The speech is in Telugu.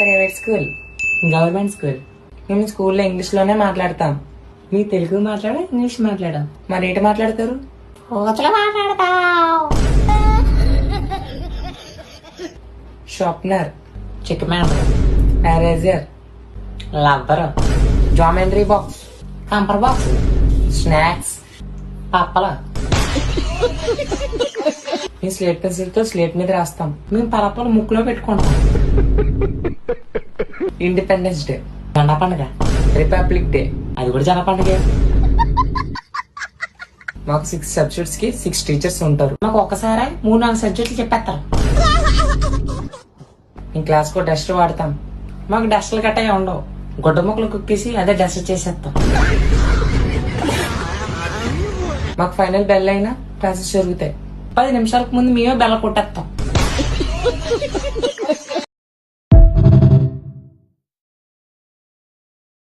Private school. Government school. మేము స్కూల్లో ఇంగ్లీష్ లోనే మాట్లాడతాం. మీ తెలుగు మాట్లాడా ఇంగ్లీష్ మాట్లాడా? మరేంటి మాట్లాడతారు? షార్ప్నర్, చిక్మ్యాన్, ఎరేజర్, లబ్బర్, geometry box, కంపర్ box, snacks. Pappala. మేము స్లేట్ పెన్సిల్ తో స్లేట్ మీద రాస్తాం. మేము పలపలు ముక్కులో పెట్టుకుంటాం. ఇండిపెండెన్స్ డే, జెండా పండుగ, రిపబ్లిక్ డే. అది కూడా జన పండుగ. మాకు 6 సబ్జెక్ట్స్ కి 6 టీచర్స్ ఉంటారు. మాకు ఒక్కసారి 3-4 సబ్జెక్టులు చెప్పేస్తారు. మేము క్లాస్ కో డస్టర్ వాడతాం. మాకు డస్ట్లు గట్ట ఉండవు. గుడ్డ ముక్కలు కుక్కేసి అదే డస్ట్ చేసేస్తాం. మాకు ఫైనల్ బెల్ అయినా క్లాసెస్ జరుగుతాయి. 10 నిమిషాలకు ముందు మేమే బెల్ల కొట్టేస్తాం.